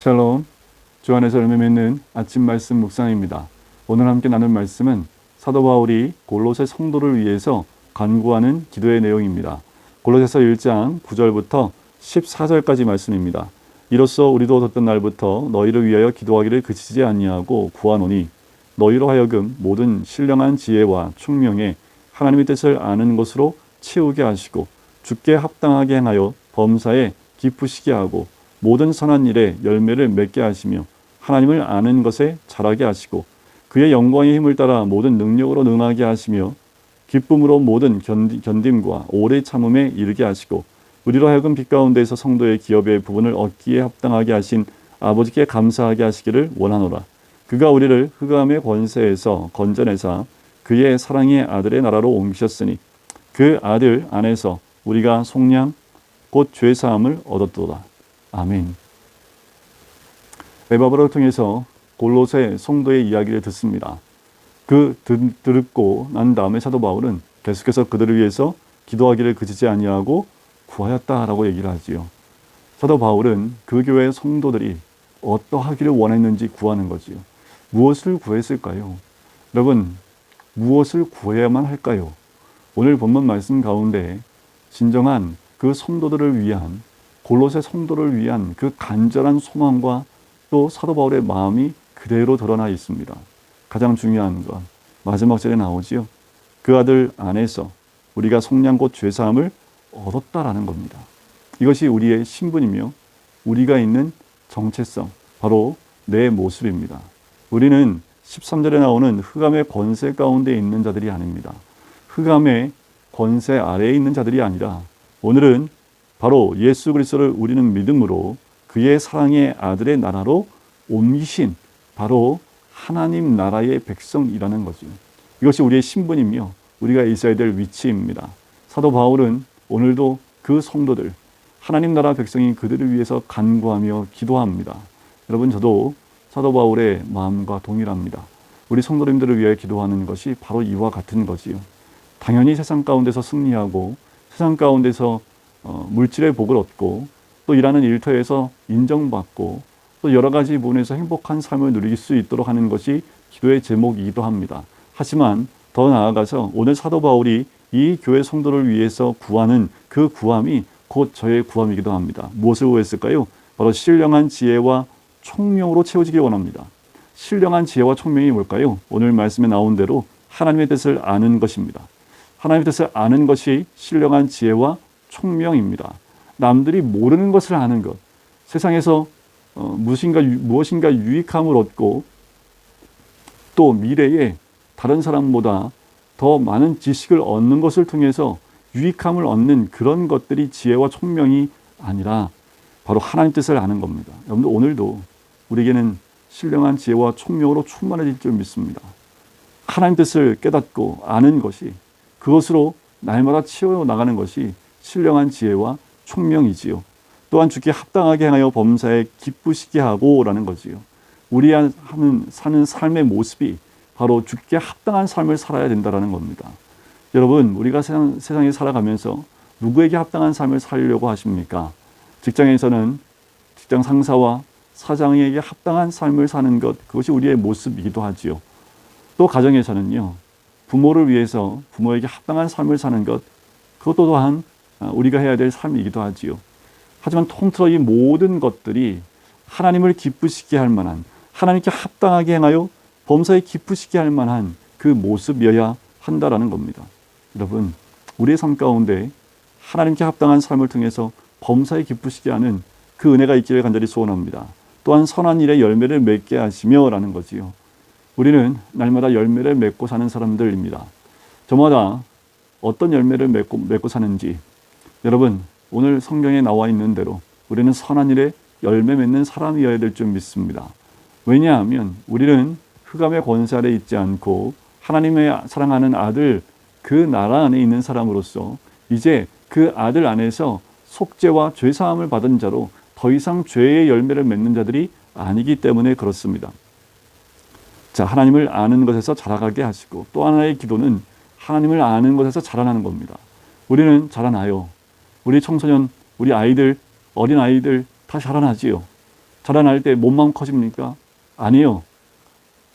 샬롬, 주 안에서 열매 맺는 아침 말씀 묵상입니다. 오늘 함께 나눌 말씀은 사도 바울이 골로새 성도를 위해서 간구하는 기도의 내용입니다. 골로새서 1장 9절부터 14절까지 말씀입니다. 이로써 우리도 어떤 날부터 너희를 위하여 기도하기를 그치지 아니하고 구하노니 너희로 하여금 모든 신령한 지혜와 총명에 하나님의 뜻을 아는 것으로 채우게 하시고 주께 합당하게 행하여 범사에 기쁘시게 하고 모든 선한 일에 열매를 맺게 하시며 하나님을 아는 것에 자라게 하시고 그의 영광의 힘을 따라 모든 능력으로 능하게 하시며 기쁨으로 모든 견딤과 오래 참음에 이르게 하시고 우리로 하여금 빛 가운데에서 성도의 기업의 부분을 얻기에 합당하게 하신 아버지께 감사하게 하시기를 원하노라. 그가 우리를 흑암의 권세에서 건져내사 그의 사랑의 아들의 나라로 옮기셨으니 그 아들 안에서 우리가 속량 곧 죄사함을 얻었도다. 아멘. 에바브라를 통해서 골로새 성도의 이야기를 듣습니다. 듣고 난 다음에 사도 바울은 계속해서 그들을 위해서 기도하기를 그치지 아니하고 구하였다라고 얘기를 하지요. 사도 바울은 그 교회 성도들이 어떠하기를 원했는지 구하는 거지요. 무엇을 구했을까요? 여러분, 무엇을 구해야만 할까요? 오늘 본문 말씀 가운데 진정한 그 성도들을 위한, 골로새 성도를 위한 그 간절한 소망과 또 사도 바울의 마음이 그대로 드러나 있습니다. 가장 중요한 건 마지막 절에 나오지요. 그 아들 안에서 우리가 속량 곧 죄사함을 얻었다라는 겁니다. 이것이 우리의 신분이며 우리가 있는 정체성, 바로 내 모습입니다. 우리는 13절에 나오는 흑암의 권세 가운데 있는 자들이 아닙니다. 흑암의 권세 아래에 있는 자들이 아니라 오늘은 바로 예수 그리스도를 우리는 믿음으로 그의 사랑의 아들의 나라로 옮기신 바로 하나님 나라의 백성이라는 거죠. 이것이 우리의 신분이며 우리가 있어야 될 위치입니다. 사도 바울은 오늘도 그 성도들, 하나님 나라 백성인 그들을 위해서 간구하며 기도합니다. 여러분, 저도 사도 바울의 마음과 동일합니다. 우리 성도님들을 위해 기도하는 것이 바로 이와 같은 거지요. 당연히 세상 가운데서 승리하고 세상 가운데서 물질의 복을 얻고 또 일하는 일터에서 인정받고 또 여러 가지 부분에서 행복한 삶을 누릴 수 있도록 하는 것이 기도의 제목이기도 합니다. 하지만 더 나아가서 오늘 사도 바울이 이 교회 성도를 위해서 구하는 그 구함이 곧 저의 구함이기도 합니다. 무엇을 구했을까요? 바로 신령한 지혜와 총명으로 채워지길 원합니다. 신령한 지혜와 총명이 뭘까요? 오늘 말씀에 나온 대로 하나님의 뜻을 아는 것입니다. 하나님의 뜻을 아는 것이 신령한 지혜와 총명입니다. 남들이 모르는 것을 아는 것, 세상에서 무엇인가 유익함을 얻고 또 미래에 다른 사람보다 더 많은 지식을 얻는 것을 통해서 유익함을 얻는 그런 것들이 지혜와 총명이 아니라 바로 하나님 뜻을 아는 겁니다. 여러분들, 오늘도 우리에게는 신령한 지혜와 총명으로 충만해질 줄 믿습니다. 하나님 뜻을 깨닫고 아는 것이, 그것으로 날마다 채워나가는 것이 신령한 지혜와 총명이지요. 또한 주께 합당하게 행하여 범사에 기쁘시게 하고 라는 거지요. 우리 사는 삶의 모습이 바로 주께 합당한 삶을 살아야 된다는 겁니다. 여러분, 우리가 세상에 살아가면서 누구에게 합당한 삶을 살려고 하십니까? 직장에서는 직장 상사와 사장에게 합당한 삶을 사는 것, 그것이 우리의 모습이기도 하지요. 또 가정에서는요, 부모를 위해서 부모에게 합당한 삶을 사는 것, 그것도 또한 우리가 해야 될 삶이기도 하지요. 하지만 통틀어 이 모든 것들이 하나님을 기쁘시게 할 만한, 하나님께 합당하게 행하여 범사에 기쁘시게 할 만한 그 모습이어야 한다라는 겁니다. 여러분, 우리의 삶 가운데 하나님께 합당한 삶을 통해서 범사에 기쁘시게 하는 그 은혜가 있기를 간절히 소원합니다. 또한 선한 일에 열매를 맺게 하시며 라는 거지요. 우리는 날마다 열매를 맺고 사는 사람들입니다. 저마다 어떤 열매를 맺고 사는지, 여러분, 오늘 성경에 나와 있는 대로 우리는 선한 일에 열매 맺는 사람이어야 될 줄 믿습니다. 왜냐하면 우리는 흑암의 권세 아래 있지 않고 하나님의 사랑하는 아들, 그 나라 안에 있는 사람으로서 이제 그 아들 안에서 속죄와 죄사함을 받은 자로 더 이상 죄의 열매를 맺는 자들이 아니기 때문에 그렇습니다. 자, 하나님을 아는 것에서 자라가게 하시고, 또 하나의 기도는 하나님을 아는 것에서 자라나는 겁니다. 우리는 자라나요. 우리 청소년, 우리 아이들, 어린 아이들 다 자라나지요. 자라날 때 몸만 커집니까? 아니요.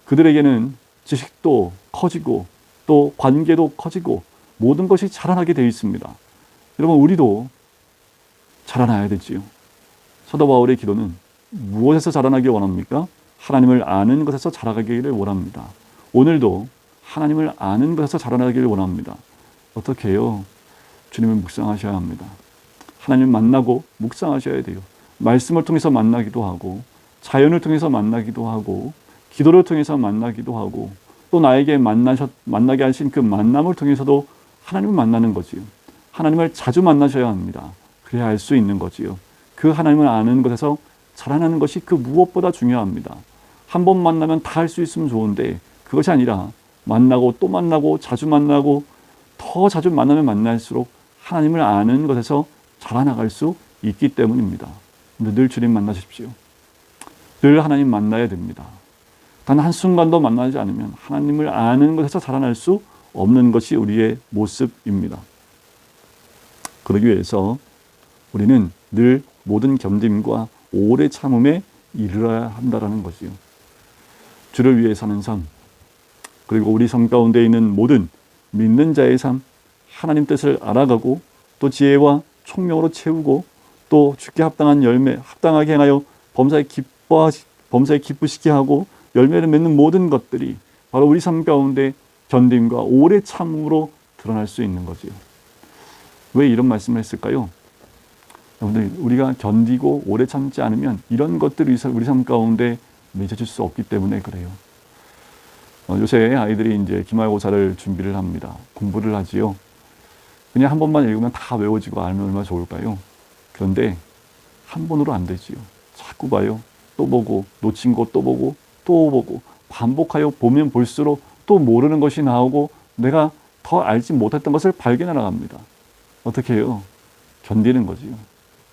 그들에게는 지식도 커지고 또 관계도 커지고 모든 것이 자라나게 되어 있습니다. 여러분, 우리도 자라나야 되지요. 사도 바울의 기도는 무엇에서 자라나길 원합니까? 하나님을 아는 것에서 자라가기를 원합니다. 오늘도 하나님을 아는 것에서 자라나기를 원합니다. 어떻게 해요? 주님을 묵상하셔야 합니다. 하나님을 만나고 묵상하셔야 돼요. 말씀을 통해서 만나기도 하고 자연을 통해서 만나기도 하고 기도를 통해서 만나기도 하고 또 나에게 만나게 하신 그 만남을 통해서도 하나님을 만나는 거지요. 하나님을 자주 만나셔야 합니다. 그래야 알 수 있는 거지요. 그 하나님을 아는 것에서 자라나는 것이 그 무엇보다 중요합니다. 한 번 만나면 다 할 수 있으면 좋은데 그것이 아니라 만나고 또 만나고 자주 만나고 더 자주 만나면 만날수록 하나님을 아는 것에서 자라나갈 수 있기 때문입니다. 늘 주님 만나십시오. 늘 하나님 만나야 됩니다. 단 한순간도 만나지 않으면 하나님을 아는 것에서 자라날 수 없는 것이 우리의 모습입니다. 그러기 위해서 우리는 늘 모든 겸dim과 오래 참음에 이르러야 한다는 것이요. 주를 위해 사는 삶, 그리고 우리 삶 가운데 있는 모든 믿는 자의 삶, 하나님 뜻을 알아가고 또 지혜와 총명으로 채우고 또 주께 합당한 열매, 합당하게 행하여 범사에 기쁘시게 하고 열매를 맺는 모든 것들이 바로 우리 삶 가운데 견딤과 오래 참음으로 드러날 수 있는 거지요. 왜 이런 말씀을 했을까요? 여러분들, 우리가 견디고 오래 참지 않으면 이런 것들이 우리 삶 가운데 맺어질 수 없기 때문에 그래요. 요새 아이들이 이제 기말고사를 준비를 합니다. 공부를 하지요. 그냥 한 번만 읽으면 다 외워지고 알면 얼마나 좋을까요? 그런데 한 번으로 안 되지요. 자꾸 봐요. 또 보고, 놓친 거 또 보고, 또 보고, 반복하여 보면 볼수록 또 모르는 것이 나오고 내가 더 알지 못했던 것을 발견해 나갑니다. 어떻게 해요? 견디는 거지요.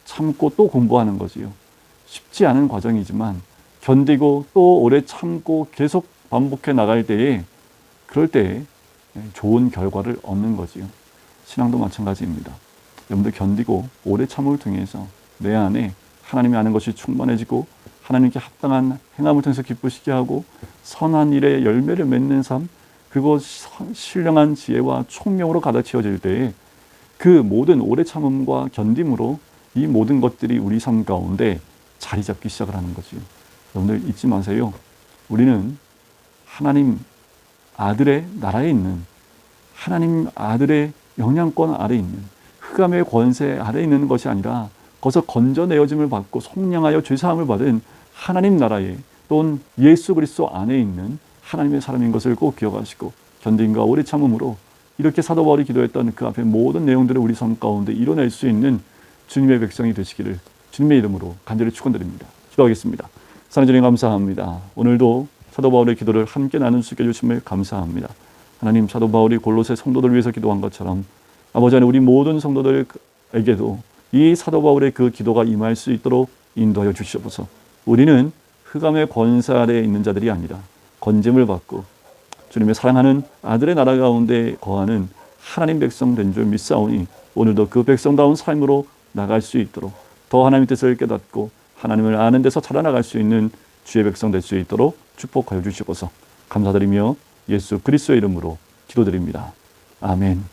참고 또 공부하는 거지요. 쉽지 않은 과정이지만 견디고 또 오래 참고 계속 반복해 나갈 때에 그럴 때 좋은 결과를 얻는 거지요. 신앙도 마찬가지입니다. 여러분들 견디고 오래 참음을 통해서 내 안에 하나님이 아는 것이 충만해지고 하나님께 합당한 행함을 통해서 기쁘시게 하고 선한 일에 열매를 맺는 삶, 그리고 신령한 지혜와 총명으로 가득 채워질 때에 그 모든 오래 참음과 견딤으로 이 모든 것들이 우리 삶 가운데 자리 잡기 시작을 하는 거지요. 여러분들 잊지 마세요. 우리는 하나님 아들의 나라에 있는, 하나님 아들의 영향권 아래에 있는, 흑암의 권세 아래에 있는 것이 아니라 거기서 건져내어짐을 받고 속량하여 죄사함을 받은 하나님 나라에 또는 예수 그리스도 안에 있는 하나님의 사람인 것을 꼭 기억하시고 견딤과 오래 참음으로 이렇게 사도 바울이 기도했던 그 앞에 모든 내용들을 우리 삶 가운데 이뤄낼 수 있는 주님의 백성이 되시기를 주님의 이름으로 간절히 축원드립니다. 기도하겠습니다. 사랑하는 주님, 감사합니다. 오늘도 사도 바울의 기도를 함께 나눌 수 있게 해주심을 감사합니다. 하나님, 사도 바울이 골로새 성도들을 위해서 기도한 것처럼 아버지 하나님, 우리 모든 성도들에게도 이 사도 바울의 그 기도가 임할 수 있도록 인도하여 주시옵소서. 우리는 흑암의 권세 아래에 있는 자들이 아니라 건짐을 받고 주님의 사랑하는 아들의 나라 가운데 거하는 하나님 백성 된 줄 믿사오니 오늘도 그 백성다운 삶으로 나갈 수 있도록 더 하나님의 뜻을 깨닫고 하나님을 아는 데서 자라나갈 수 있는 주의 백성 될 수 있도록 축복하여 주시옵소서. 감사드리며 예수 그리스도의 이름으로 기도드립니다. 아멘.